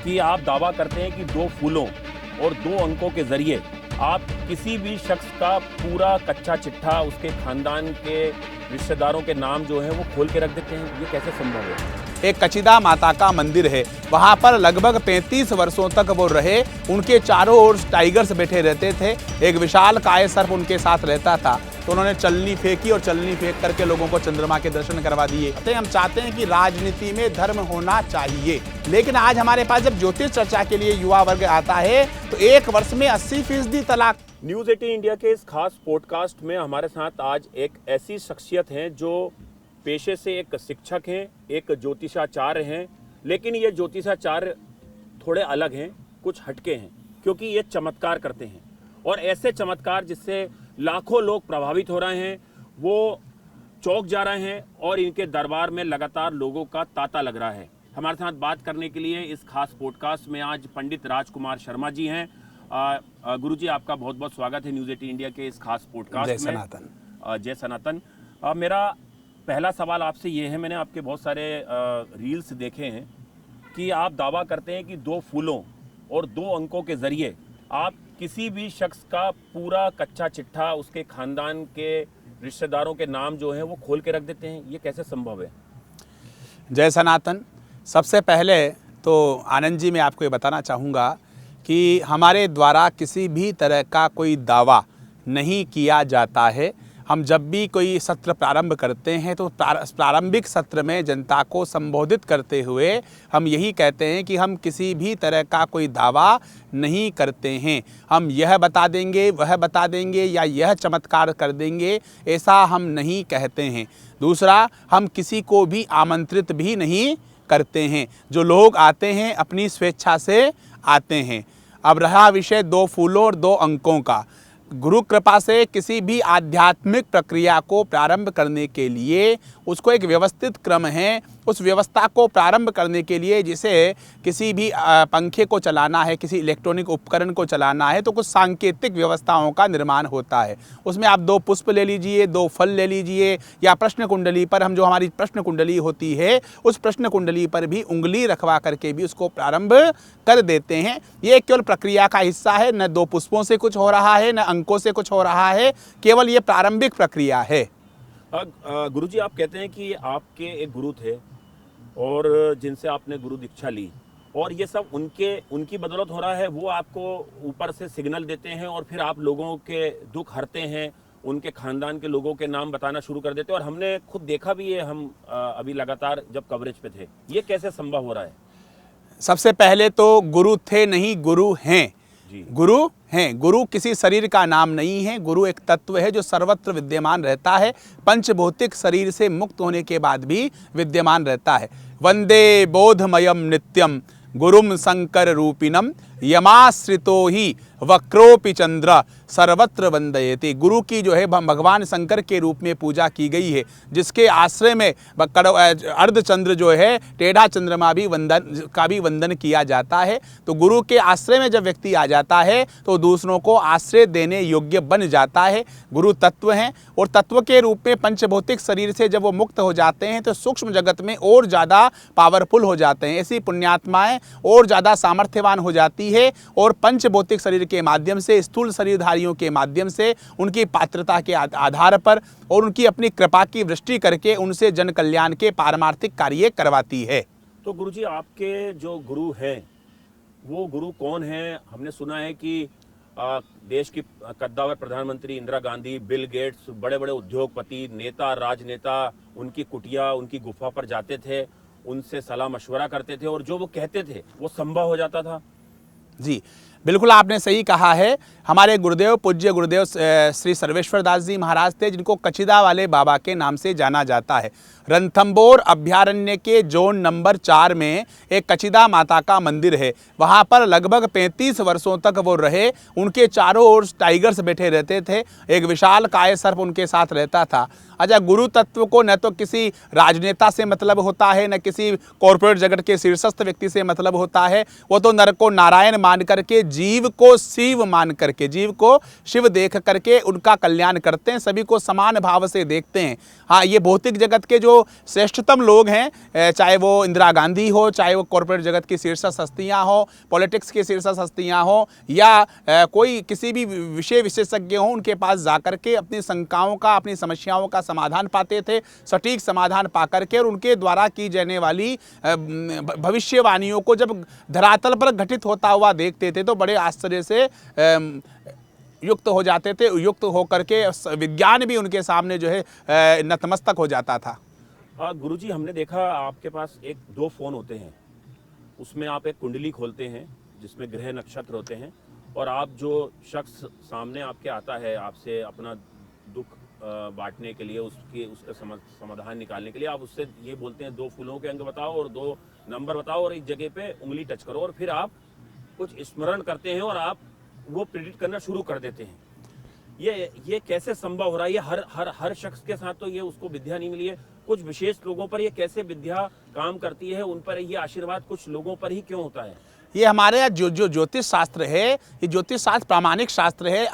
कि आप दावा करते हैं कि 2 फूलों और 2 अंकों के जरिए आप किसी भी शख्स का पूरा कच्चा चिट्ठा, उसके खानदान के रिश्तेदारों के नाम जो है वो खोल के रख देते हैं। ये कैसे संभव है? एक कचिदा माता का मंदिर है, वहां पर लगभग 35 वर्षों तक वो रहे। उनके चारों ओर टाइगर्स बैठे रहते थे, एक विशाल काय सर्प उनके साथ रहता था। तो उन्होंने चलनी फेंकी और चलनी फेंक करके लोगों को चंद्रमा के दर्शन करवा दिए। हम चाहते हैं कि राजनीति में धर्म होना चाहिए, लेकिन आज हमारे पास जब ज्योतिष चर्चा के लिए युवा वर्ग आता है तो 1 वर्ष में 80% तलाक। न्यूज़ 18 इंडिया के इस खास पॉडकास्ट में हमारे साथ आज एक ऐसी शख्सियत हैं जो पेशे से एक शिक्षक हैं, एक ज्योतिषाचार्य हैं, लेकिन ये ज्योतिषाचार्य थोड़े अलग हैं, कुछ हटके हैं, क्योंकि ये चमत्कार करते हैं और ऐसे चमत्कार जिससे लाखों लोग प्रभावित हो रहे हैं, वो चौंक जा रहे हैं और इनके दरबार में लगातार लोगों का तांता लग रहा है। हमारे साथ बात करने के लिए इस खास पॉडकास्ट में आज पंडित राजकुमार शर्मा जी हैं। गुरुजी, आपका बहुत बहुत स्वागत है न्यूज़ 18 इंडिया के इस खास पॉडकास्ट में। जय सनातन। जय सनातन। मेरा पहला सवाल आपसे ये है, मैंने आपके बहुत सारे रील्स देखे हैं कि आप दावा करते हैं कि 2 फूलों और 2 अंकों के ज़रिए आप किसी भी शख्स का पूरा कच्चा चिट्ठा, उसके खानदान के रिश्तेदारों के नाम जो हैं वो खोल के रख देते हैं। ये कैसे संभव है? जय सनातन। सबसे पहले तो आनंद जी, मैं आपको ये बताना चाहूँगा कि हमारे द्वारा किसी भी तरह का कोई दावा नहीं किया जाता है। हम जब भी कोई सत्र प्रारंभ करते हैं तो प्रारंभिक सत्र में जनता को संबोधित करते हुए हम यही कहते हैं कि हम किसी भी तरह का कोई दावा नहीं करते हैं। हम यह बता देंगे, वह बता देंगे या यह चमत्कार कर देंगे, ऐसा हम नहीं कहते हैं। दूसरा, हम किसी को भी आमंत्रित भी नहीं करते हैं। जो लोग आते हैं अपनी स्वेच्छा से आते हैं। अब रहा विषय 2 फूलों और 2 अंकों का। गुरु कृपा से किसी भी आध्यात्मिक प्रक्रिया को प्रारंभ करने के लिए उसको एक व्यवस्थित क्रम है। उस व्यवस्था को प्रारंभ करने के लिए, जिसे किसी भी पंखे को चलाना है, किसी इलेक्ट्रॉनिक उपकरण को चलाना है, तो कुछ सांकेतिक व्यवस्थाओं का निर्माण होता है। उसमें आप 2 पुष्प ले लीजिए, 2 फल ले लीजिए, या प्रश्न कुंडली पर हम जो हमारी प्रश्न कुंडली होती है उस प्रश्न कुंडली पर भी उंगली रखवा करके भी उसको प्रारंभ कर देते हैं। ये केवल प्रक्रिया का हिस्सा है, न 2 पुष्पों से कुछ हो रहा है, न अंकों से कुछ हो रहा है, केवल ये प्रारंभिक प्रक्रिया है। गुरुजी, आप कहते हैं कि आपके एक गुरु थे और जिनसे आपने गुरु दीक्षा ली, और ये सब उनकी बदौलत हो रहा है। वो आपको ऊपर से सिग्नल देते हैं और फिर आप लोगों के दुख हरते हैं, उनके खानदान के लोगों के नाम बताना शुरू कर देते हैं। और हमने खुद देखा भी है, हम अभी लगातार जब कवरेज पे थे। ये कैसे संभव हो रहा है? सबसे पहले तो गुरु थे नहीं, गुरु हैं। गुरु हैं। गुरु किसी शरीर का नाम नहीं है। गुरु एक तत्व है जो सर्वत्र विद्यमान रहता है, पंचभौतिक शरीर से मुक्त होने के बाद भी विद्यमान रहता है। वंदे बोधमयम नित्यम गुरुम शंकर रूपिणम यमाश्रितो ही वक्रोपि चंद्र सर्वत्र वंदयति। गुरु की जो है भगवान शंकर के रूप में पूजा की गई है, जिसके आश्रय में अर्धचंद्र जो है, टेढ़ा चंद्रमा भी वंदन किया जाता है। तो गुरु के आश्रय में जब व्यक्ति आ जाता है तो दूसरों को आश्रय देने योग्य बन जाता है। गुरु तत्व हैं और तत्व के रूप में पंचभौतिक शरीर से जब वो मुक्त हो जाते हैं तो सूक्ष्म जगत में और ज़्यादा पावरफुल हो जाते हैं। ऐसी पुण्यात्माएं और ज़्यादा सामर्थ्यवान हो जाती है और पंचभौतिक शरीर के माध्यम से, स्थूल शरीरधारियों के माध्यम से, उनकी पात्रता के आधार पर और उनकी अपनी कृपा की वृष्टि करके उनसे जन कल्याण के पारमार्थिक कार्य करवाती है। तो गुरुजी, आपके जो गुरु हैं वो गुरु कौन हैं? हमने सुना है कि देश की कद्दावर प्रधानमंत्री इंदिरा गांधी, बिल गेट्स, बड़े बड़े उद्योगपति, नेता, राजनेता उनकी कुटिया, उनकी गुफा पर जाते थे, उनसे सलाह मशवरा करते थे और जो वो कहते थे वो संभव हो जाता था। जी बिल्कुल, आपने सही कहा है। हमारे गुरुदेव, पूज्य गुरुदेव श्री सर्वेश्वर दास जी महाराज थे, जिनको कचिदा वाले बाबा के नाम से जाना जाता है। रणथंभौर अभ्यारण्य के जोन नंबर 4 में एक कचिदा माता का मंदिर है। वहाँ पर लगभग 35 वर्षों तक वो रहे। उनके चारों ओर टाइगर्स बैठे रहते थे, एक विशाल काय सर्प उनके साथ रहता था। अच्छा, गुरु तत्व को न तो किसी राजनेता से मतलब होता है, न किसी कॉरपोरेट जगत के शीर्षस्थ व्यक्ति से मतलब होता है। वो तो नर को नारायण मान करके, जीव को शिव मान करके, जीव को शिव देख करके उनका कल्याण करते हैं, सभी को समान भाव से देखते हैं। हाँ, ये भौतिक जगत के जो श्रेष्ठतम लोग हैं, चाहे वो इंदिरा गांधी हो, चाहे वो कॉर्पोरेट जगत की शीर्षस्थ हस्तियाँ हो, पॉलिटिक्स की शीर्षस्थ हस्तियाँ हो, या कोई किसी भी विषय विशेषज्ञ हो, उनके पास जाकर के अपनी शंकाओं का, अपनी समस्याओं का समाधान पाते थे, सटीक समाधान पा करके, और उनके द्वारा की जाने वाली भविष्यवाणियों को जब धरातल पर घटित होता हुआ देखते थे तो बड़े आश्चर्य से युक्त हो जाते थे, युक्त होकर के विज्ञान भी उनके सामने जो है नतमस्तक हो जाता था। गुरुजी, हमने देखा आपके पास दो फोन होते हैं, उसमें आप एक कुंडली खोलते हैं जिसमें ग्रह नक्षत्र होते हैं, और आप जो शख्स सामने आपके आता है आपसे अपना दुख बांटने के लिए, उसका समाधान निकालने के लिए, आप उससे ये बोलते हैं 2 फूलों के अंग बताओ और 2 नंबर बताओ और एक जगह पे उंगली टच करो, और फिर आप कुछ स्मरण करते हैं और आप वो प्रेडिक्ट करना शुरू कर देते हैं। ये कैसे संभव हो रहा है? ये हर शख्स के साथ तो ये उसको विद्या नहीं मिली है, कुछ विशेष लोगों पर ये कैसे विद्या काम करती है, उन पर ये आशीर्वाद कुछ लोगों पर ही क्यों होता है? ये हमारे यहाँ जो ज्योतिष शास्त्र है, ये ज्योतिष शास्त्र प्रामाणिक शास्त्र है,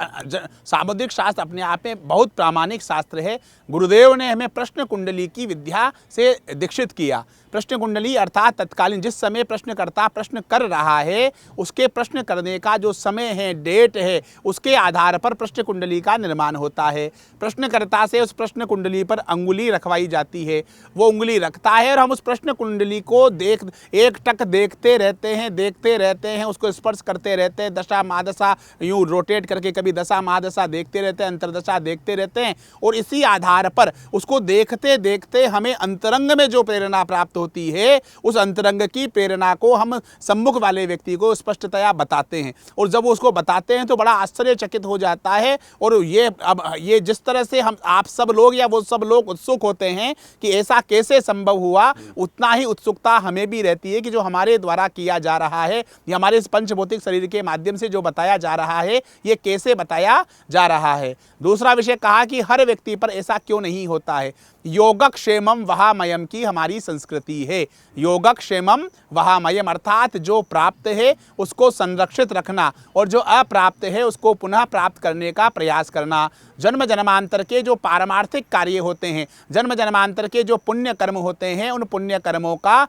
सामुद्रिक शास्त्र अपने आप में बहुत प्रामाणिक शास्त्र है। गुरुदेव ने हमें प्रश्न कुंडली की विद्या से दीक्षित किया। प्रश्न कुंडली अर्थात तत्कालीन जिस समय प्रश्नकर्ता प्रश्न कर रहा है, उसके प्रश्न करने का जो समय है, डेट है, उसके आधार पर प्रश्न कुंडली का निर्माण होता है। प्रश्नकर्ता से उस प्रश्न कुंडली पर अंगुली रखवाई जाती है, वो उंगली रखता है और हम उस प्रश्न कुंडली को एक टक देखते रहते हैं, उसको स्पर्श करते रहते हैं, दशा महादशा यूँ रोटेट करके, कभी दशा महादशा देखते रहते हैं, अंतरदशा देखते रहते हैं, और इसी आधार पर उसको देखते देखते हमें अंतरंग में जो प्रेरणा प्राप्त होती है, उस अंतरंग की प्रेरणा को हम सम्मुख वाले व्यक्ति को स्पष्टतया बताते हैं, और जब उसको बताते हैं तो बड़ा आश्चर्यचकित हो जाता है। और ये जिस तरह से आप सब लोग या वो सब लोग उत्सुक होते हैं कि ऐसा कैसे संभव हुआ, उतना ही उत्सुकता हमें भी रहती है कि जो हमारे द्वारा किया जा रहा है, ये हमारे इस पंचभौतिक शरीर के माध्यम से जो बताया जा रहा है, ये कैसे बताया जा रहा है। दूसरा विषय कहा कि हर व्यक्ति पर ऐसा क्यों नहीं होता है। योगक्षेमम वहामयम की हमारी संस्कृति है। योगक्षेमम वहामयम अर्थात जो प्राप्त है उसको संरक्षित रखना, और जो अप्राप्त है उसको पुनः प्राप्त करने का प्रयास करना। जन्म जन्मांतर के जो पारमार्थिक कार्य होते हैं, जन्म जन्मांतर के जो पुण्य कर्म होते हैं, उन पुण्य कर्मों का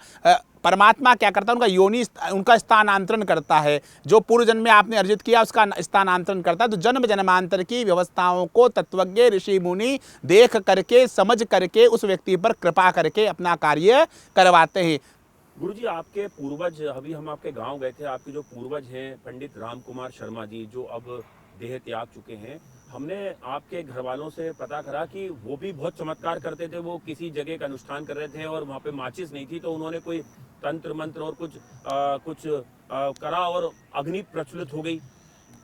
परमात्मा क्या करता है, उनका योनि, उनका स्थानांतरण करता है। जो पूर्व जन्म में आपने अर्जित किया उसका स्थानांतरण करता है। तो जन्म जन्मांतर की व्यवस्थाओं को तत्वज्ञ ऋषि मुनि देख करके, समझ करके उस व्यक्ति पर कृपा करके अपना कार्य करवाते हैं। गुरुजी, आपके पूर्वज, अभी हम आपके गांव गए थे, आपके जो पूर्वज हैं पंडित राम कुमार शर्मा जी, जो अब देह त्याग चुके हैं, हमने आपके घर वालों से पता करा कि वो भी बहुत चमत्कार करते थे। वो किसी जगह का अनुष्ठान कर रहे थे और वहाँ पे माचिस नहीं थी, तो उन्होंने कोई तंत्र मंत्र और कुछ करा और अग्नि प्रज्वलित हो गई।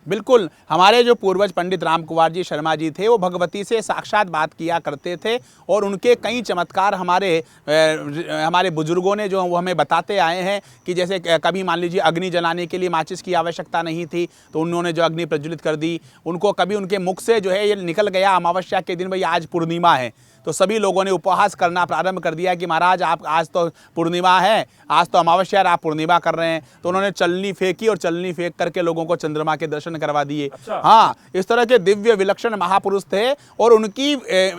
बिल्कुल, हमारे जो पूर्वज पंडित राम कुमार जी शर्मा जी थे, वो भगवती से साक्षात बात किया करते थे, और उनके कई चमत्कार हमारे बुजुर्गों ने जो वो हमें बताते आए हैं कि जैसे कभी मान लीजिए अग्नि जलाने के लिए माचिस की आवश्यकता नहीं थी, तो उन्होंने जो अग्नि प्रज्वलित कर दी। उनको कभी उनके मुख से जो है ये निकल गया अमावस्या के दिन, भाई आज पूर्णिमा है, तो सभी लोगों ने उपहास करना प्रारंभ कर दिया कि महाराज आप आज तो पूर्णिमा है, आज तो अमावस्या है, आप पूर्णिमा कर रहे हैं। तो उन्होंने चलनी फेंकी और चलनी फेंक करके लोगों को चंद्रमा के दर्शन करवा दिए। अच्छा। हाँ, इस तरह के दिव्य विलक्षण महापुरुष थे, और उनकी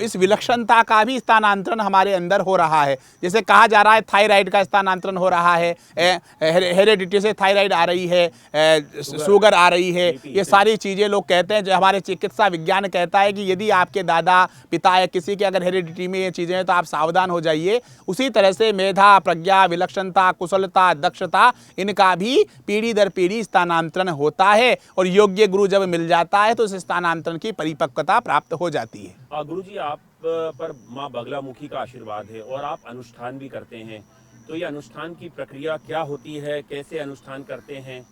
इस विलक्षणता का भी स्थानांतरण हमारे अंदर हो रहा है। जैसे कहा जा रहा है थायराइड का स्थानांतरण हो रहा है, हेरेडिटी से थायराइड आ रही है, शुगर आ रही है, ये सारी चीज़ें लोग कहते हैं। जो हमारे चिकित्सा विज्ञान कहता है कि यदि आपके दादा पिता या किसी के अगर हेरिडिटी में ये चीज़ें हैं तो आप सावधान हो जाइए। उसी तरह से मेधा, प्रज्ञा, विलक्षणता, कुशलता, दक्षता, इनका भी पीढ़ी दर पीढ़ी स्थानांतरण होता है, और योग्य गुरु जब मिल जाता है तो इस स्थानांतरण की परिपक्वता प्राप्त हो जाती है। गुरुजी, आप पर माँ बगलामुखी का आशीर्वाद है और आप अनुष्ठान भी करते हैं, तो ये अनुष्ठान की प्रक्रिया क्या होती है, कैसे अनुष्ठान करते हैं?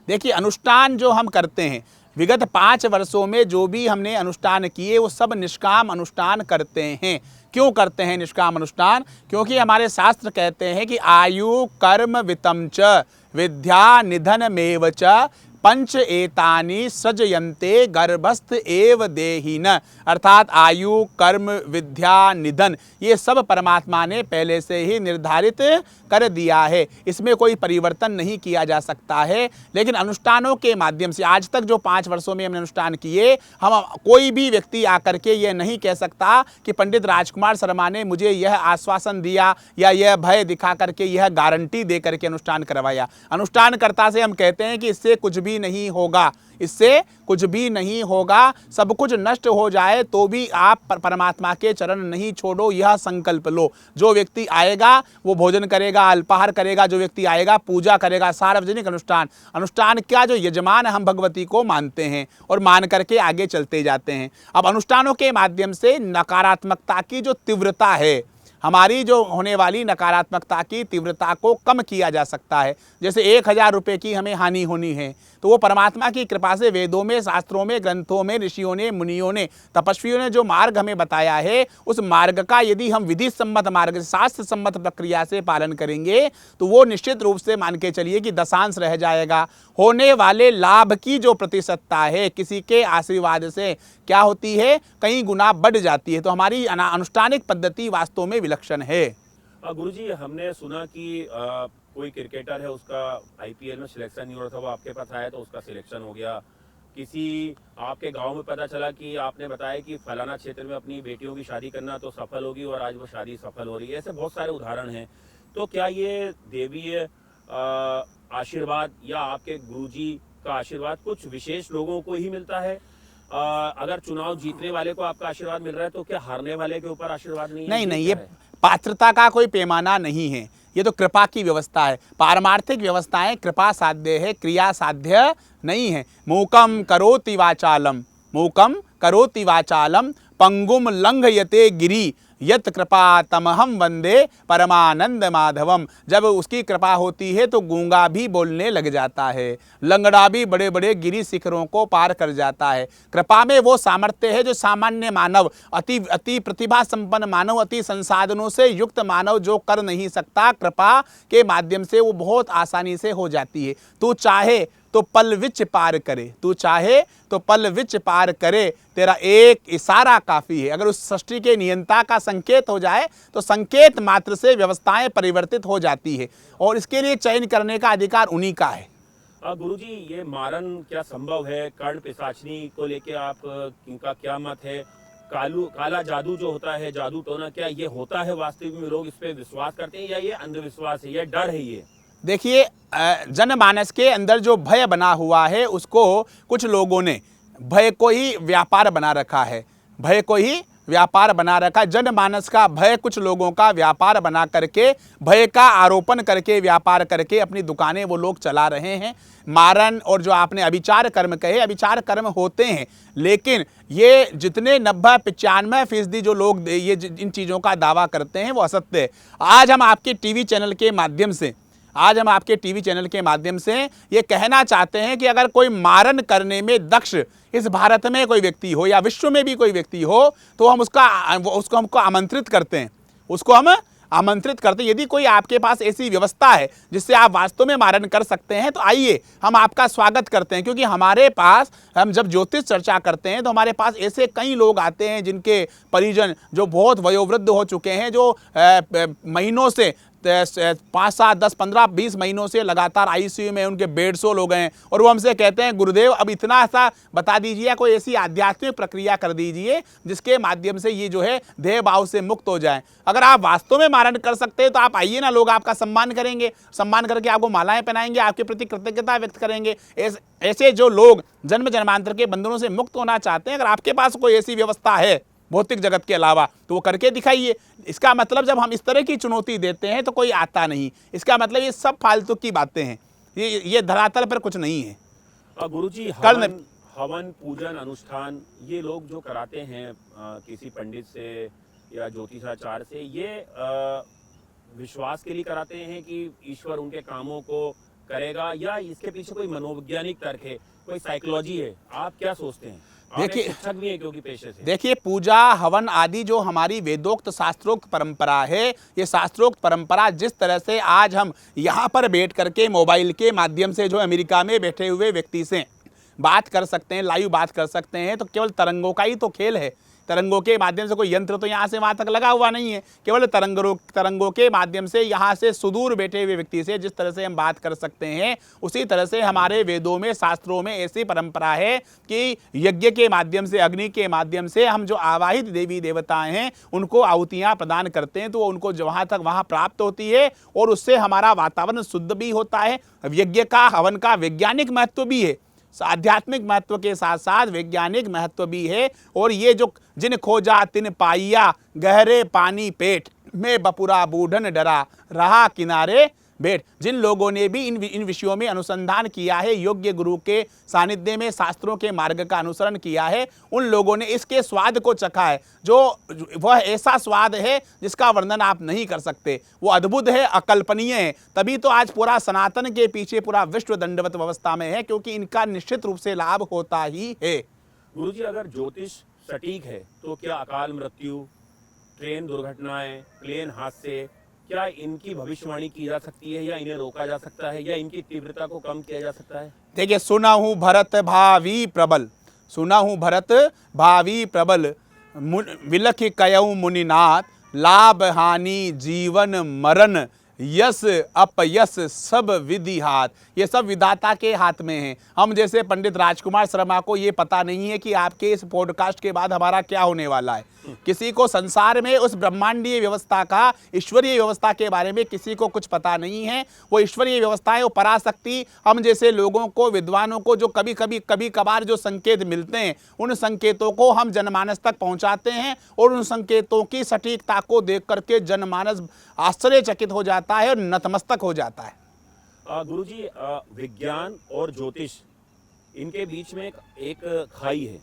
देखिए, अनुष्ठान जो हम करते हैं, विगत 5 वर्षों में जो भी हमने अनुष्ठान किए वो सब निष्काम अनुष्ठान करते हैं। क्यों करते हैं निष्काम अनुष्ठान? क्योंकि हमारे शास्त्र कहते हैं कि आयु कर्म वित्तम च विद्या निधन मेव च पंच एतानि सृजयन्ते गर्भस्थ एव देहिन, अर्थात आयु, कर्म, विद्या, निधन, ये सब परमात्मा ने पहले से ही निर्धारित कर दिया है। इसमें कोई परिवर्तन नहीं किया जा सकता है। लेकिन अनुष्ठानों के माध्यम से आज तक जो 5 वर्षों में हमने अनुष्ठान किए, हम कोई भी व्यक्ति आकर के ये नहीं कह सकता कि पंडित राजकुमार शर्मा ने मुझे यह आश्वासन दिया या यह भय दिखा करके, यह गारंटी दे करके अनुष्ठान करवाया। अनुष्ठानकर्ता से हम कहते हैं कि इससे कुछ भी नहीं होगा, इससे कुछ भी नहीं होगा, सब कुछ नष्ट हो जाए तो भी आप परमात्मा के चरण नहीं छोड़ो, यह संकल्प लो। जो व्यक्ति आएगा वो भोजन करेगा, अल्पाहार करेगा, जो व्यक्ति आएगा पूजा करेगा। सार्वजनिक अनुष्ठान का जो यजमान हम भगवती को मानते हैं और मान करके आगे चलते जाते हैं। अब अनुष्ठानों के माध्यम से नकारात्मकता की जो तीव्रता है, हमारी जो होने वाली नकारात्मकता की तीव्रता को कम किया जा सकता है। जैसे 1000 रुपये की हमें हानि होनी है तो वो परमात्मा की कृपा से वेदों में, शास्त्रों में, ग्रंथों में, ऋषियों ने, मुनियों ने, तपस्वियों ने जो मार्ग हमें बताया है, उस मार्ग का यदि हम विधि सम्मत मार्ग, शास्त्र सम्मत प्रक्रिया से पालन करेंगे तो वो निश्चित रूप से मान के चलिए कि दशांश रह जाएगा। होने वाले लाभ की जो प्रतिशतता है किसी के आशीर्वाद से क्या होती है, कई गुना बढ़ जाती है। तो हमारी अनुष्ठानिक पद्धति वास्तव में विलक्षण है। गुरुजी, हमने सुना कि कोई क्रिकेटर है, उसका आईपीएल में सिलेक्शन नहीं हो रहा था, वो आपके पास आया तो उसका सिलेक्शन हो गया। किसी आपके गांव में पता चला कि आपने बताया कि फलाना क्षेत्र में अपनी बेटियों की शादी करना तो सफल होगी और आज वो शादी सफल हो रही है। ऐसे बहुत सारे उदाहरण हैं। तो क्या ये देवीय आशीर्वाद या आपके गुरुजी का आशीर्वाद कुछ विशेष लोगों को ही मिलता है? अगर चुनाव जीतने वाले को आपका आशीर्वाद मिल रहा है तो क्या हारने वाले के ऊपर आशीर्वाद नहीं है? नहीं, ये पात्रता का कोई पैमाना नहीं है, ये तो कृपा की व्यवस्था है। पारमार्थिक व्यवस्थाएं कृपा साध्य है, क्रिया साध्य नहीं है। मूकम करोति वाचालम, मूकम करोति वाचालम, पंगुम लंघयते गिरि, यत कृपा तमहम वंदे परमानंद माधवम। जब उसकी कृपा होती है तो गूंगा भी बोलने लग जाता है, लंगड़ा भी बड़े बड़े गिरि शिखरों को पार कर जाता है। कृपा में वो सामर्थ्य है जो सामान्य मानव, अति प्रतिभा संपन्न मानव, अति संसाधनों से युक्त मानव जो कर नहीं सकता, कृपा के माध्यम से वो बहुत आसानी से हो जाती है। तू चाहे तो पल विच पार करे, तू चाहे तो पल विच पार करे, तेरा एक इशारा काफी है। अगर उस सृष्टि के नियंता का संकेत हो जाए तो संकेत मात्र से व्यवस्थाएं परिवर्तित हो जाती है और इसके लिए चयन करने का अधिकार उन्हीं का है। गुरुजी, ये मारन क्या संभव है? कर्ण पिशाचनी को लेके आप इनका क्या मत है? काला जादू जो होता है, जादू टोना, क्या ये होता है वास्तविक में? लोग इस पे विश्वास करते हैं या ये अंधविश्वास है, ये डर है? ये देखिए, जनमानस के अंदर जो भय बना हुआ है उसको कुछ लोगों ने भय को ही व्यापार बना रखा है, भय को ही व्यापार बना रखा। जनमानस का भय कुछ लोगों का व्यापार बना करके, भय का आरोपण करके, व्यापार करके अपनी दुकानें वो लोग चला रहे हैं। मारन और जो आपने अभिचार कर्म कहे, अभिचार कर्म होते हैं, लेकिन ये जितने 90-95% जो लोग ये इन चीज़ों का दावा करते हैं वो असत्य है। आज हम आपके टीवी चैनल के माध्यम से ये कहना चाहते हैं कि अगर कोई मारन करने में दक्ष इस भारत में कोई व्यक्ति हो या विश्व में भी कोई व्यक्ति हो तो हम हमको आमंत्रित करते हैं, उसको हम आमंत्रित करते हैं। यदि कोई आपके पास ऐसी व्यवस्था है जिससे आप वास्तव में मारन कर सकते हैं तो आइए, हम आपका स्वागत करते हैं। क्योंकि हमारे पास, हम जब ज्योतिष चर्चा करते हैं तो हमारे पास ऐसे कई लोग आते हैं जिनके परिजन जो बहुत वयोवृद्ध हो चुके हैं, जो महीनों से 5, 7, 10, 15, 20 महीनों से लगातार आईसीयू में उनके 150 लोग हैं और वो हमसे कहते हैं गुरुदेव अब इतना सा बता दीजिए, कोई ऐसी आध्यात्मिक प्रक्रिया कर दीजिए जिसके माध्यम से ये जो है देह भाव से मुक्त हो जाए। अगर आप वास्तव में मारन कर सकते हैं तो आप आइए ना, लोग आपका सम्मान करेंगे, सम्मान करके आपको मालाएं पहनाएंगे, आपके प्रति कृतज्ञता व्यक्त करेंगे। ऐसे जो लोग जन्म जन्मांतर के बंधनों से मुक्त होना चाहते हैं, अगर आपके पास कोई ऐसी व्यवस्था है भौतिक जगत के अलावा तो वो करके दिखाइए। इसका मतलब जब हम इस तरह की चुनौती देते हैं तो कोई आता नहीं, इसका मतलब ये सब फालतू की बातें हैं, ये धरातल पर कुछ नहीं है। गुरुजी, हवन पूजन अनुष्ठान ये लोग जो कराते हैं किसी पंडित से या ज्योतिषाचार्य से, ये विश्वास के लिए कराते हैं कि ईश्वर उनके कामों को करेगा, या इसके पीछे कोई मनोवैज्ञानिक तर्क है, कोई साइकोलॉजी है? आप क्या सोचते हैं? देखिए, शिक्षक भी है क्योंकि पेशे से। देखिए, पूजा हवन आदि जो हमारी वेदोक्त शास्त्रोक्त परंपरा है, ये शास्त्रोक्त परंपरा जिस तरह से आज हम यहाँ पर बैठ करके मोबाइल के माध्यम से जो अमेरिका में बैठे हुए व्यक्ति से बात कर सकते हैं, लाइव बात कर सकते हैं, तो केवल तरंगों का ही तो खेल है। तरंगों के माध्यम से कोई यंत्र तो यहाँ से वहाँ तक लगा हुआ नहीं है, केवल तरंगों के माध्यम से यहाँ से सुदूर बैठे हुए व्यक्ति से जिस तरह से हम बात कर सकते हैं, उसी तरह से हमारे वेदों में शास्त्रों में ऐसी परंपरा है कि यज्ञ के माध्यम से, अग्नि के माध्यम से हम जो आवाहित देवी देवताएं हैं उनको आहुतियाँ प्रदान करते हैं, तो उनको वहाँ तक वहाँ प्राप्त होती है और उससे हमारा वातावरण शुद्ध भी होता है। यज्ञ का, हवन का वैज्ञानिक महत्व भी है, आध्यात्मिक महत्व के साथ साथ वैज्ञानिक महत्व भी है। और ये जो जिन खोजा तिन पाइया, गहरे पानी पेट में बपुरा बूढ़न डरा, रहा किनारे बैठ, जिन लोगों ने भी इन विषयों में अनुसंधान किया है, योग्य गुरु के सानिध्य में शास्त्रों के मार्ग का अनुसरण किया है, उन लोगों ने इसके स्वाद को चखा है, जो वह ऐसा स्वाद है जिसका वर्णन आप नहीं कर सकते। वो अद्भुत है, अकल्पनीय है। तभी तो आज पूरा सनातन के पीछे पूरा विश्व दंडवत व्यवस्था में है, क्योंकि इनका निश्चित रूप से लाभ होता ही है। गुरुजी, अगर ज्योतिष सटीक है तो क्या अकाल मृत्यु, ट्रेन दुर्घटनाएं, प्लेन हादसे, क्या इनकी भविष्यवाणी की जा सकती है, या इन्हें रोका जा सकता है, या इनकी तीव्रता को कम किया जा सकता है? देखिए, सुना हूँ भरत भावी प्रबल, सुना हूँ भरत भावी प्रबल, विलख कयऊ मुनिनाथ, लाभ हानि जीवन मरण, यश अपयश सब विधि हाथ। ये सब विधाता के हाथ में है। हम जैसे पंडित राजकुमार शर्मा को ये पता नहीं है कि आपके इस पॉडकास्ट के बाद हमारा क्या होने वाला है। किसी को संसार में उस ब्रह्मांडीय व्यवस्था का, ईश्वरीय व्यवस्था के बारे में किसी को कुछ पता नहीं है। वो ईश्वरीय व्यवस्था है, वो पराशक्ति हम जैसे लोगों को, विद्वानों को जो कभी कभार जो संकेत मिलते हैं, उन संकेतों को हम जनमानस तक पहुंचाते हैं और उन संकेतों की सटीकता को देख करके जनमानस आश्चर्यचकित हो जाता है और नतमस्तक हो जाता है। गुरुजी, विज्ञान और ज्योतिष, इनके बीच में एक खाई है।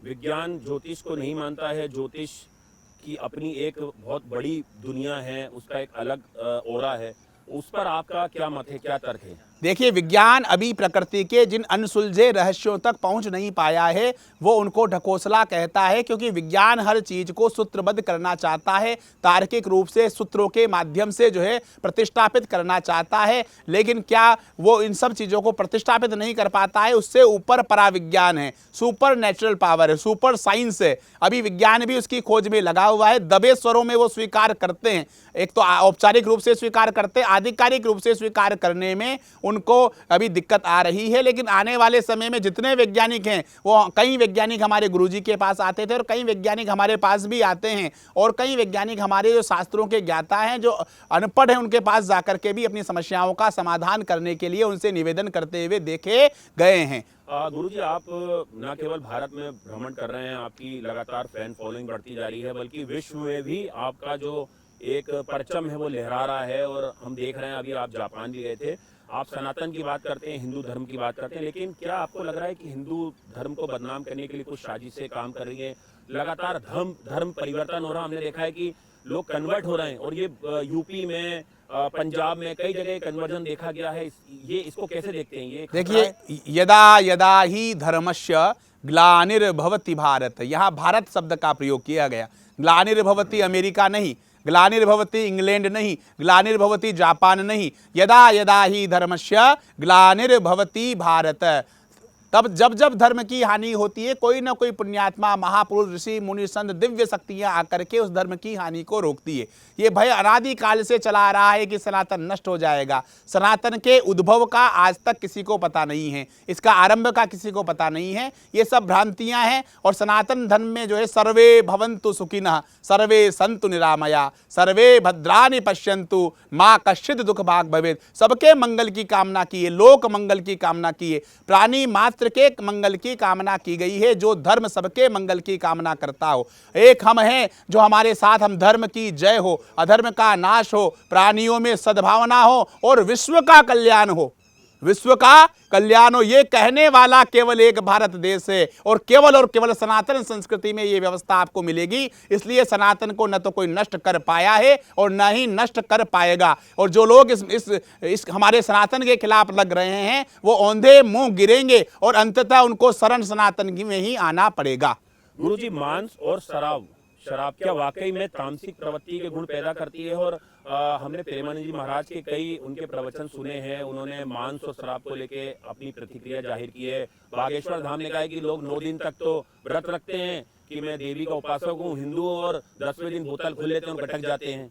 विज्ञान ज्योतिष को नहीं मानता है, ज्योतिष की अपनी एक बहुत बड़ी दुनिया है, उसका एक अलग ओरा है। उस पर आपका क्या मत है, क्या तर्क है? देखिए, विज्ञान अभी प्रकृति के जिन अनसुलझे रहस्यों तक पहुंच नहीं पाया है, वो उनको ढकोसला कहता है, क्योंकि विज्ञान हर चीज को सूत्रबद्ध करना चाहता है, तार्किक रूप से सूत्रों के माध्यम से जो है प्रतिष्ठापित करना चाहता है। लेकिन क्या वो इन सब चीजों को प्रतिष्ठापित नहीं कर पाता है? उससे ऊपर पराविज्ञान है, सुपर नेचुरल पावर है, सुपर साइंस है। अभी विज्ञान भी उसकी खोज में लगा हुआ है। दबे स्वरों में वो स्वीकार करते हैं, एक तो औपचारिक रूप से स्वीकार करते हैं, आधिकारिक रूप से स्वीकार करने में उनको अभी दिक्कत आ रही है। लेकिन आने वाले समय में जितने वैज्ञानिक हैं, वो कई वैज्ञानिक हमारे गुरुजी के पास आते थे और कई वैज्ञानिक हमारे पास भी आते हैं, और कई वैज्ञानिक हमारे जो शास्त्रों के ज्ञाता हैं, जो अनपढ़ हैं, उनके पास जाकर के भी अपनी समस्याओं का समाधान करने के लिए उनसे निवेदन करते हुए देखे गए हैं। गुरुजी, आप न केवल भारत में भ्रमण कर रहे हैं, आपकी लगातार फैन फॉलोइंग बढ़ती जा रही है, बल्कि विश्व में भी आपका जो एक परचम है वो लहरा रहा है। और हम देख रहे हैं, अभी आप जापान भी गए थे। आप सनातन की बात करते हैं, हिंदू धर्म की बात करते हैं, लेकिन क्या आपको लग रहा है कि हिंदू धर्म को बदनाम करने के लिए कुछ साजिशें काम कर रही है? लगातार धर्म परिवर्तन हो रहा, हमने देखा है कि लोग कन्वर्ट हो रहे हैं, और ये यूपी में, पंजाब में कई जगह कन्वर्जन देखा गया है। ये इसको कैसे देखते हैं? ये देखिए, यदा यदा ही धर्मस्य ग्लानिर्भवति भारत, यहाँ भारत शब्द का प्रयोग किया गया। ग्लानिर्भवति अमेरिका नहीं, ग्लानिर्भवति इंग्लैंड नहीं, ग्लानिर्भवति जापान नहीं, यदा यदा ही धर्मस्य ग्लानिर्भवति भारत। तब जब जब धर्म की हानि होती है, कोई ना कोई पुण्यात्मा, महापुरुष, ऋषि मुनि संत, दिव्य शक्तियां आकर के उस धर्म की हानि को रोकती है। ये भय अनादि काल से चला आ रहा है कि सनातन नष्ट हो जाएगा। सनातन के उद्भव का आज तक किसी को पता नहीं है, इसका आरंभ का किसी को पता नहीं है। ये सब भ्रांतियां हैं। और सनातन धर्म में जो है, सर्वे भवन्तु सुखिनः, सर्वे सन्तु निरामया, सर्वे भद्राणि पश्यन्तु, माँ कश्चित् दुख भाग भवेत्। सबके मंगल की कामना की है, लोक मंगल की कामना की है, प्राणी मात्र के मंगल की कामना की गई है। जो धर्म सबके मंगल की कामना करता हो, एक हम हैं जो हमारे साथ, हम धर्म की जय हो, अधर्म का नाश हो, प्राणियों में सद्भावना हो और विश्व का कल्याण हो। विश्व का कल्याण हो, ये कहने वाला केवल एक भारत देश है और केवल सनातन संस्कृति में ये व्यवस्था आपको मिलेगी। इसलिए सनातन को न तो कोई नष्ट कर पाया है और न ही नष्ट कर पाएगा। और जो लोग इस हमारे सनातन के खिलाफ लग रहे हैं वो औंधे मुंह गिरेंगे और अंततः उनको शरण सनातन में ही आना पड़ेगा। गुरुजी, मांस और शराब क्या वाकई में तामसिक प्रवृत्ति के गुण पैदा करती है? और हमने प्रेमानंद जी महाराज के कई उनके प्रवचन सुने हैं, उन्होंने मांस और शराब को लेके अपनी प्रतिक्रिया जाहिर की है। बागेश्वर धाम ने कहा है कि लोग 9 दिन तक तो व्रत रखते हैं कि मैं देवी का उपासक हूँ, हिंदू, और 10वें दिन बोतल खोल लेते हैं और भटक जाते हैं।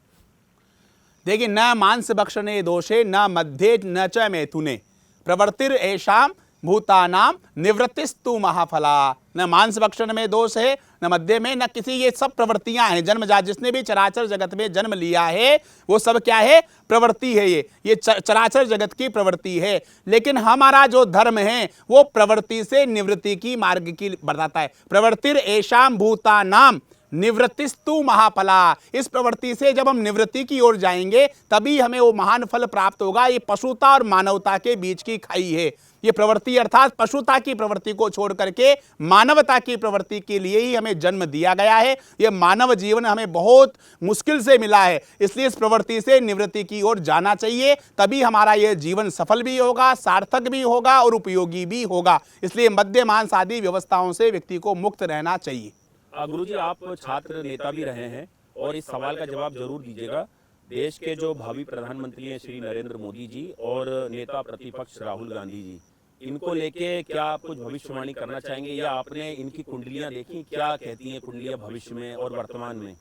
देखिए, न मांस भक्षणे दोषे न मध्य न च मैथुने प्रवृत्तिर ऐशाम भूतानाम निवृत्तिस्तु महाफला। न मांस भक्षण में दोष है, न मध्य में, न किसी, ये सब प्रवृत्तियां हैं जन्मजात। जिसने भी चराचर जगत में जन्म लिया है वो सब क्या है? प्रवृत्ति है। ये चराचर जगत की प्रवृत्ति है। लेकिन हमारा जो धर्म है वो प्रवृत्ति से निवृत्ति की मार्ग की बताता है। प्रवृत्तिर ऐशाम भूतानाम निवृत्तिस्तु महाफला। इस प्रवृत्ति से जब हम निवृत्ति की ओर जाएंगे तभी हमें वो महान फल प्राप्त होगा। ये पशुता और मानवता के बीच की खाई है। ये प्रवृत्ति अर्थात पशुता की प्रवृत्ति को छोड़ करके मानवता की प्रवृत्ति के लिए ही हमें जन्म दिया गया है। ये मानव जीवन हमें बहुत मुश्किल से मिला है, इसलिए इस प्रवृत्ति से निवृत्ति की ओर जाना चाहिए। तभी हमारा ये जीवन सफल भी होगा, सार्थक भी होगा और उपयोगी भी होगा। इसलिए मद्य मांस आदि व्यवस्थाओं से व्यक्ति को मुक्त रहना चाहिए। गुरुजी, आप छात्र नेता भी रहे हैं और इस सवाल का जवाब जरूर दीजिएगा। देश के जो भावी प्रधानमंत्री हैं श्री नरेंद्र मोदी जी और नेता प्रतिपक्ष राहुल गांधी जी, इनको लेके क्या आप कुछ भविष्यवाणी करना चाहेंगे, या आपने इनकी कुंडलियां देखी, क्या कहती हैं कुंडलियां भविष्य में और वर्तमान में?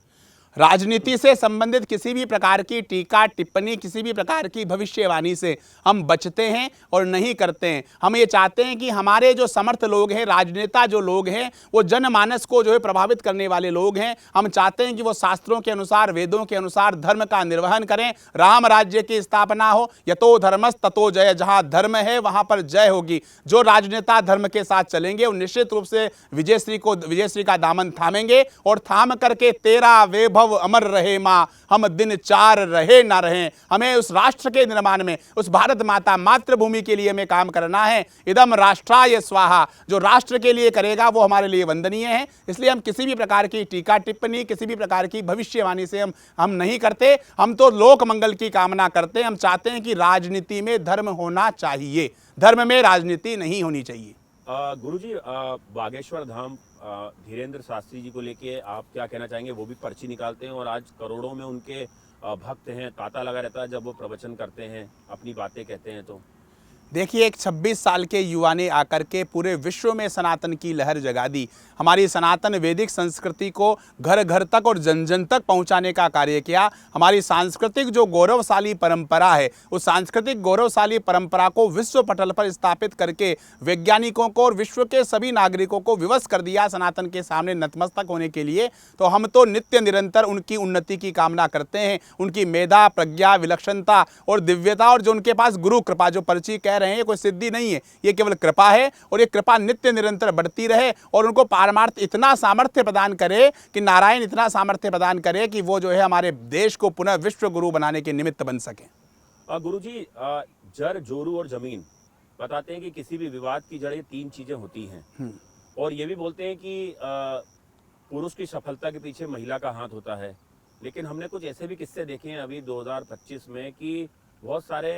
राजनीति से संबंधित किसी भी प्रकार की टीका टिप्पणी, किसी भी प्रकार की भविष्यवाणी से हम बचते हैं और नहीं करते हैं। हम ये चाहते हैं कि हमारे जो समर्थ लोग हैं, राजनेता जो लोग हैं, वो जनमानस को जो है प्रभावित करने वाले लोग हैं। हम चाहते हैं कि वो शास्त्रों के अनुसार, वेदों के अनुसार धर्म का निर्वहन करें, राम राज्य की स्थापना हो। यतो धर्मस ततो जय, जहाँ धर्म है वहाँ पर जय होगी। जो राजनेता धर्म के साथ चलेंगे वो निश्चित रूप से विजयश्री का दामन थामेंगे और थाम करके तेरा वैभव अमर रहे माँ, हम दिन 4 रहे ना रहे। हमें उस राष्ट्र के निर्माण में, उस भारत माता मातृभूमि के लिए हमें काम करना है। इदम राष्ट्राय स्वाहा, जो राष्ट्र के लिए करेगा वो हमारे लिए वंदनीय है। इसलिए हम किसी भी प्रकार की टीका टिप्पणी, किसी भी प्रकार की भविष्यवाणी से हम नहीं करते। हम तो लोक मंगल की कामना करते हैं। हम चाहते हैं कि राजनीति में धर्म होना चाहिए, धर्म में राजनीति नहीं होनी चाहिए। गुरुजी, बागेश्वर धाम धीरेन्द्र शास्त्री जी को लेके आप क्या कहना चाहेंगे? वो भी पर्ची निकालते हैं और आज करोड़ों में उनके भक्त हैं, तांता लगा रहता है जब वो प्रवचन करते हैं, अपनी बातें कहते हैं। तो देखिए, एक 26 साल के युवा ने आकर के पूरे विश्व में सनातन की लहर जगा दी। हमारी सनातन वैदिक संस्कृति को घर घर तक और जन जन तक पहुंचाने का कार्य किया। हमारी सांस्कृतिक जो गौरवशाली परंपरा है, उस सांस्कृतिक गौरवशाली परंपरा को विश्व पटल पर स्थापित करके वैज्ञानिकों को और विश्व के सभी नागरिकों को विवश कर दिया सनातन के सामने नतमस्तक होने के लिए। तो हम तो नित्य निरंतर उनकी उन्नति की कामना करते हैं। उनकी मेधा, प्रज्ञा, विलक्षणता और दिव्यता, और जो उनके पास गुरु कृपा, जो पर्ची कह रहे हैं, ये कोई सिद्धि नहीं है, ये केवल कृपा है। और ये कृपा नित्य निरंतर बढ़ती रहे और उनको पारमार्थ इतना सामर्थ्य प्रदान करे कि नारायण इतना सामर्थ्य प्रदान करे कि वो जो है हमारे देश को पुनः विश्व गुरु बनाने के निमित्त बन सके। गुरुजी, जड़, जोरू और जमीन बताते हैं कि किसी भी विवाद की जड़ 3 चीजें होती हैं, और ये भी बोलते हैं कि पुरुष की सफलता के पीछे महिला का हाथ होता है। लेकिन हमने कुछ ऐसे भी किस्से देखे हैं अभी 2025 में कि बहुत सारे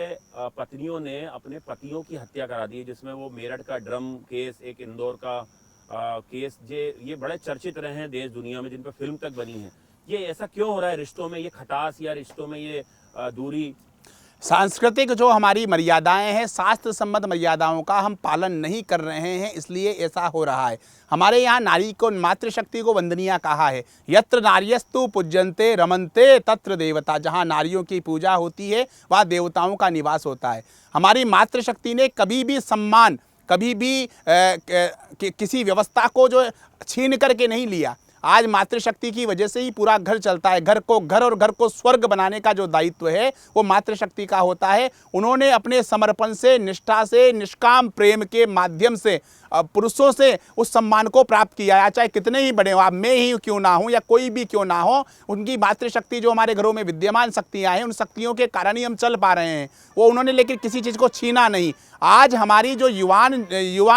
पत्नियों ने अपने पतियों की हत्या करा दी, जिसमें वो मेरठ का ड्रम केस, एक इंदौर का केस, ये बड़े चर्चित रहे हैं देश दुनिया में, जिन पर फिल्म तक बनी है। ये ऐसा क्यों हो रहा है? रिश्तों में ये खटास या रिश्तों में ये दूरी? सांस्कृतिक जो हमारी मर्यादाएं हैं, शास्त्र संबद्ध मर्यादाओं का हम पालन नहीं कर रहे हैं, इसलिए ऐसा हो रहा है। हमारे यहाँ नारी को, मातृशक्ति को वंदनीय कहा है। यत्र नार्यस्तु पूज्यन्ते रमन्ते तत्र देवता, जहाँ नारियों की पूजा होती है वहाँ देवताओं का निवास होता है। हमारी मातृशक्ति ने कभी भी सम्मान, कभी भी किसी व्यवस्था को जो छीन करके नहीं लिया। आज मातृशक्ति की वजह से ही पूरा घर चलता है। घर और घर को स्वर्ग बनाने का जो दायित्व है वो मातृशक्ति का होता है। उन्होंने अपने समर्पण से, निष्ठा से, निष्काम प्रेम के माध्यम से पुरुषों से उस सम्मान को प्राप्त किया है। चाहे कितने ही बड़े हो, आप मैं ही क्यों ना हूँ या कोई भी क्यों ना हो, उनकी मातृशक्ति जो हमारे घरों में विद्यमान शक्तियाँ हैं, उन शक्तियों के कारण ही हम चल पा रहे हैं। वो उन्होंने लेकिन किसी चीज़ को छीना नहीं। आज हमारी जो युवान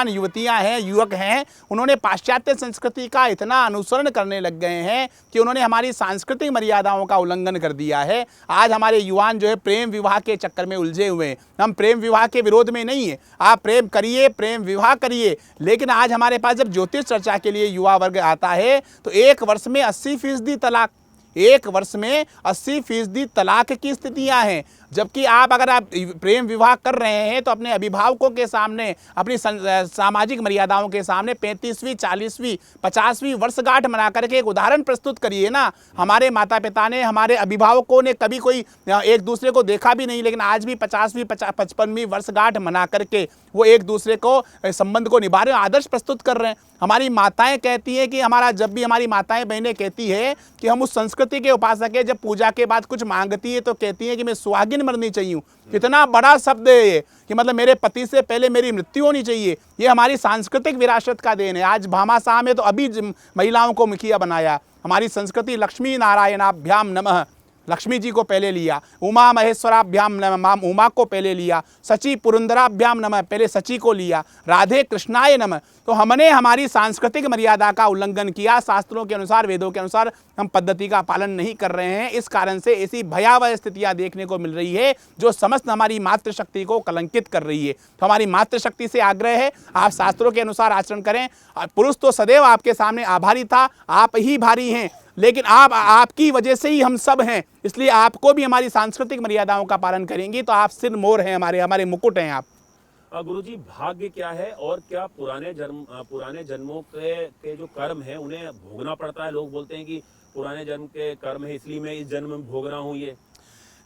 युवतियां हैं, युवक हैं, उन्होंने पाश्चात्य संस्कृति का इतना अनुसरण करने लग गए हैं कि उन्होंने हमारी सांस्कृतिक मर्यादाओं का उल्लंघन कर दिया है। आज हमारे युवान जो है प्रेम विवाह के चक्कर में उलझे हुए हैं। हम प्रेम विवाह के विरोध में नहीं है, आप प्रेम करिए, प्रेम विवाह करिए, लेकिन आज हमारे पास जब ज्योतिष चर्चा के लिए युवा वर्ग आता है तो एक वर्ष में 80% तलाक, एक वर्ष में 80% तलाक की स्थितियां हैं। जबकि आप अगर आप प्रेम विवाह कर रहे हैं तो अपने अभिभावकों के सामने, अपनी सामाजिक मर्यादाओं के सामने 35वीं, 40वीं, 50वीं वर्षगांठ मना करके एक उदाहरण प्रस्तुत करिए ना। हमारे माता पिता ने, हमारे अभिभावकों ने कभी कोई एक दूसरे को देखा भी नहीं, लेकिन आज भी 50वीं, 55वीं वर्षगांठ मना करके वो एक दूसरे को संबंध को निभा रहे हैं, आदर्श प्रस्तुत कर रहे हैं। हमारी माताएं कहती हैं कि जब भी हमारी माताएं बहनें कहती है कि हम उस संस्कृति के उपासक हैं, जब पूजा के बाद कुछ मांगती है तो कहती है कि मैं सुहागिन मरनी चाहिए। कितना बड़ा शब्द है ये, कि मतलब मेरे पति से पहले मेरी मृत्यु होनी चाहिए। ये हमारी सांस्कृतिक विरासत का देन है। आज भामाशाह में तो अभी महिलाओं को मुखिया बनाया। हमारी संस्कृति लक्ष्मी नारायणाभ्याम नमः, लक्ष्मी जी को पहले लिया, उमा महेश्वराभ्याम नमः, माम उमा को पहले लिया, सची पुरंदराभ्याम नमः, पहले सची को लिया, राधे कृष्णाय नमः। तो हमने हमारी सांस्कृतिक मर्यादा का उल्लंघन किया। शास्त्रों के अनुसार, वेदों के अनुसार हम पद्धति का पालन नहीं कर रहे हैं। इस कारण से ऐसी भयावह स्थितियां देखने को मिल रही है जो समस्त हमारी मातृशक्ति को कलंकित कर रही है। तो हमारी मातृशक्ति से आग्रह है, आप शास्त्रों के अनुसार आचरण करें। पुरुष तो सदैव आपके सामने आभारी था, आप ही भारी हैं, लेकिन आपकी वजह से ही हम सब हैं। इसलिए आपको भी हमारी सांस्कृतिक मर्यादाओं का पालन करेंगी तो आप सिर मोर हैं, हमारे मुकुट हैं आप। गुरुजी, भाग्य क्या है और क्या पुराने जन्मों के जो कर्म है उन्हें भोगना पड़ता है? लोग बोलते हैं कि पुराने जन्म के कर्म है इसलिए मैं इस जन्म में भोग रहा हूँ। ये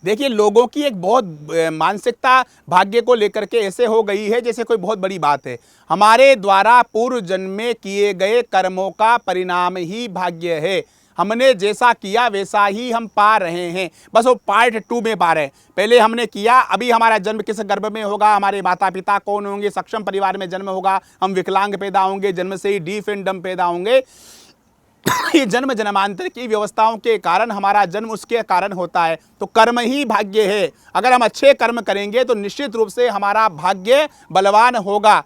देखिए, लोगों की एक बहुत मानसिकता भाग्य को लेकर के ऐसे हो गई है जैसे कोई बहुत बड़ी बात है। हमारे द्वारा पूर्व जन्म में किए गए कर्मों का परिणाम ही भाग्य है। हमने जैसा किया वैसा ही हम पा रहे हैं, बस वो पार्ट 2 में पा रहे हैं। पहले हमने किया, अभी हमारा जन्म किस गर्भ में होगा, हमारे माता पिता कौन होंगे, सक्षम परिवार में जन्म होगा, हम विकलांग पैदा होंगे, जन्म से ही डीफ एंड डम पैदा होंगे। ये जन्म जन्मांतर की व्यवस्थाओं के कारण हमारा जन्म उसके कारण होता है। तो कर्म ही भाग्य है। अगर हम अच्छे कर्म करेंगे तो निश्चित रूप से हमारा भाग्य बलवान होगा।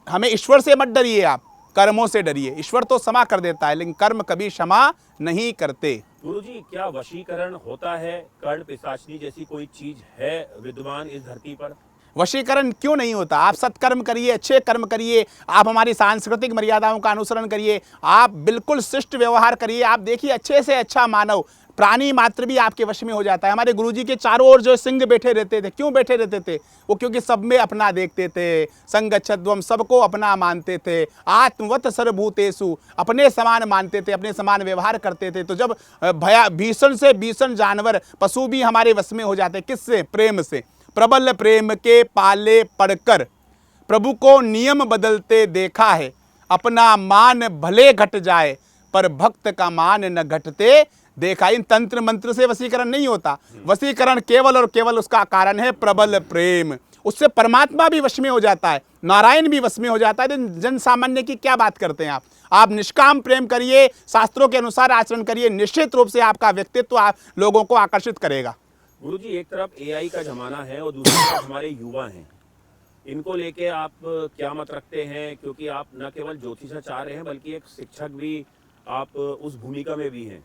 हमें ईश्वर से मत डरिए, आप कर्मों से डरिए। ईश्वर तो क्षमा कर देता है लेकिन कर्म कभी क्षमा नहीं करते। गुरुजी, क्या वशीकरण होता है? कर्ण पिशाचनी जैसी कोई चीज है विद्यमान इस धरती पर? वशीकरण क्यों नहीं होता? आप सत्कर्म करिए, अच्छे कर्म करिए, आप हमारी सांस्कृतिक मर्यादाओं का अनुसरण करिए, आप बिल्कुल शिष्ट व्यवहार करिए। आप देखिए, अच्छे से अच्छा मानव प्राणी मात्र भी आपके वश में हो जाता है। हमारे गुरुजी के चारों ओर जो सिंह बैठे रहते थे, क्यों बैठे रहते थे? वो क्योंकि सब में अपना देखते थे। संगच्छध्वम, सबको अपना मानते थे। आत्मवत सर्वभूतेषु, अपने समान मानते थे, अपने समान व्यवहार करते थे। तो जब भीषण से भीषण जानवर, पशु भी हमारे वश में हो जाते, किससे? प्रेम से। प्रबल प्रेम के पाले पड़कर प्रभु को नियम बदलते देखा है। अपना मान भले घट जाए पर भक्त का मान न घटते देखा। इन तंत्र मंत्र से वशीकरण नहीं होता। वशीकरण केवल और केवल उसका कारण है प्रबल प्रेम। उससे परमात्मा भी वश में हो जाता है, नारायण भी वश में हो जाता है। जन सामान्य की क्या बात करते हैं आप निष्काम प्रेम करिए, शास्त्रों के अनुसार आचरण करिए, निश्चित रूप से आपका व्यक्तित्व आप लोगों को आकर्षित करेगा। गुरुजी, एक तरफ एआई का जमाना है और दूसरी तरफ हमारे युवा हैं, इनको लेके आप क्या मत रखते हैं? क्योंकि आप न केवल ज्योतिषाचार्य हैं बल्कि एक शिक्षक भी आप उस भूमिका में भी हैं।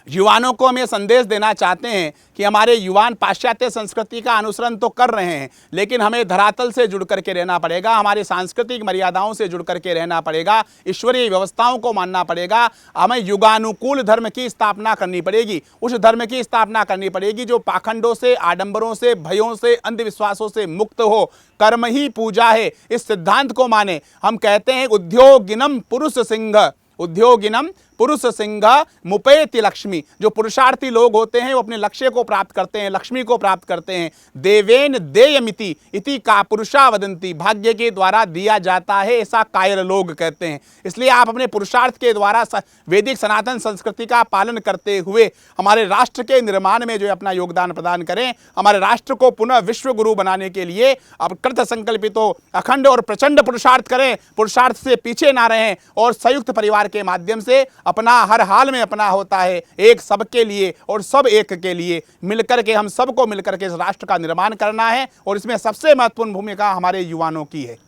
युवानों को हम ये संदेश देना चाहते हैं कि हमारे युवान पाश्चात्य संस्कृति का अनुसरण तो कर रहे हैं, लेकिन हमें धरातल से जुड़ करके रहना पड़ेगा, हमारे सांस्कृतिक मर्यादाओं से जुड़ करके रहना पड़ेगा, ईश्वरीय व्यवस्थाओं को मानना पड़ेगा। हमें युगानुकूल धर्म की स्थापना करनी पड़ेगी। उस धर्म की स्थापना करनी पड़ेगी जो पाखंडों से, आडंबरों से, भयों से, अंधविश्वासों से मुक्त हो। कर्म ही पूजा है, इस सिद्धांत को माने। हम कहते हैं उद्योगिनम पुरुष सिंह, उद्योगिनम पुरुष सिंह मुपेति लक्ष्मी। जो पुरुषार्थी लोग होते हैं वो अपने लक्ष्य को प्राप्त करते हैं, लक्ष्मी को प्राप्त करते हैं। देवेन देयमिति इति का पुरुषा वदंती, भाग्य के द्वारा दिया जाता है ऐसा कायर लोग कहते हैं। इसलिए आप अपने पुरुषार्थ के द्वारा वैदिक सनातन संस्कृति का पालन करते हुए हमारे राष्ट्र के निर्माण में जो अपना योगदान प्रदान करें, हमारे राष्ट्र को पुनः विश्व गुरु बनाने के लिए अब कृत संकल्पित हो, अखंड और प्रचंड पुरुषार्थ करें, पुरुषार्थ से पीछे ना रहें और संयुक्त परिवार के माध्यम से अपना हर हाल में अपना होता है, एक सबके लिए और सब एक के लिए। मिलकर के हम सबको मिलकर के इस राष्ट्र का निर्माण करना है और इसमें सबसे महत्वपूर्ण भूमिका हमारे युवाओं की है।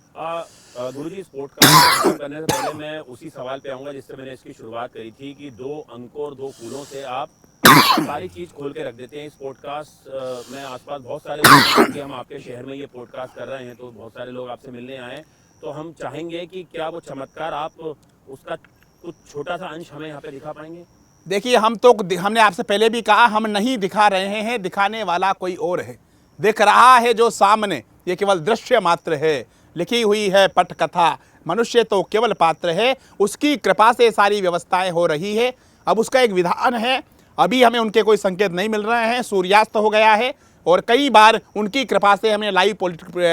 गुरुजी, इस पॉडकास्ट को करने से पहले मैं उसी सवाल पे आऊंगा जिससे मैंने इसकी शुरुआत करी थी कि 2 अंकों और 2 फूलों से आप सारी चीज खोल के रख देते हैं। इस पॉडकास्ट में आसपास बहुत सारे लोग हैं कि हम आपके शहर में ये पॉडकास्ट कर रहे हैं, तो बहुत सारे लोग आपसे मिलने आए, तो हम चाहेंगे कि क्या वो चमत्कार आप उसका कुछ छोटा सा अंश हमें यहाँ पे दिखा पाएंगे? देखिए, हमने आपसे पहले भी कहा, हम नहीं दिखा रहे हैं, दिखाने वाला कोई और है। दिख रहा है जो सामने, ये केवल दृश्य मात्र है। लिखी हुई है पटकथा, मनुष्य तो केवल पात्र है। उसकी कृपा से सारी व्यवस्थाएं हो रही है। अब उसका एक विधान है, अभी हमें उनके कोई संकेत नहीं मिल रहे हैं, सूर्यास्त हो गया है और कई बार उनकी कृपा से हमें लाइव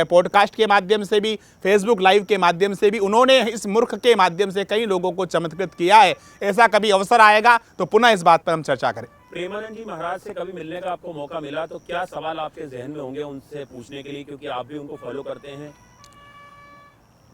पॉडकास्ट के माध्यम से भी, फेसबुक लाइव के माध्यम से भी, उन्होंने इस मूर्ख के माध्यम से कई लोगों को चमत्कृत किया है। ऐसा कभी अवसर आएगा तो पुनः इस बात पर हम चर्चा करें। प्रेमानंद जी महाराज से कभी मिलने का आपको मौका मिला तो क्या सवाल आपके जहन में होंगे उनसे पूछने के लिए, क्योंकि आप भी उनको फॉलो करते हैं?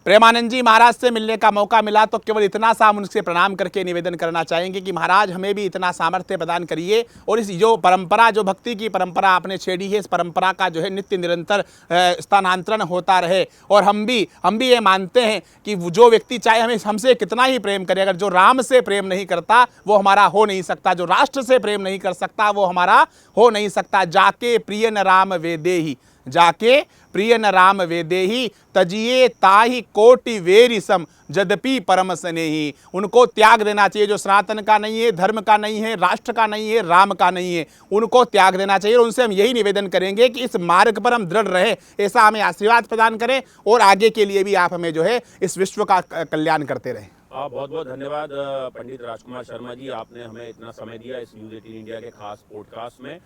प्रेमानंद जी महाराज से मिलने का मौका मिला तो केवल इतना सा हम उनसे प्रणाम करके निवेदन करना चाहेंगे कि महाराज हमें भी इतना सामर्थ्य प्रदान करिए और इस जो परंपरा, जो भक्ति की परंपरा आपने छेड़ी है, इस परंपरा का जो है नित्य निरंतर स्थानांतरण होता रहे। और हम भी ये मानते हैं कि जो व्यक्ति चाहे हमें हमसे कितना ही प्रेम करे, अगर जो राम से प्रेम नहीं करता वो हमारा हो नहीं सकता, जो राष्ट्र से प्रेम नहीं कर सकता वो हमारा हो नहीं सकता। जाके प्रिय न राम वेदेहि, जाके प्रिय न राम वेदेहि, तजिए ताहि कोटि वेरि सम, यद्यपि परम स्नेही। उनको त्याग देना चाहिए जो सनातन का नहीं है, धर्म का नहीं है, राष्ट्र का नहीं है, राम का नहीं है, उनको त्याग देना चाहिए। और उनसे हम यही निवेदन करेंगे कि इस मार्ग पर हम दृढ़ रहे, ऐसा हमें आशीर्वाद प्रदान करें और आगे के लिए भी आप हमें जो है इस विश्व का कल्याण करते रहें। बहुत बहुत धन्यवाद पंडित राजकुमार शर्मा जी, आपने हमें इतना समय दिया इस न्यूज़ 18 इंडिया के खास पॉडकास्ट में।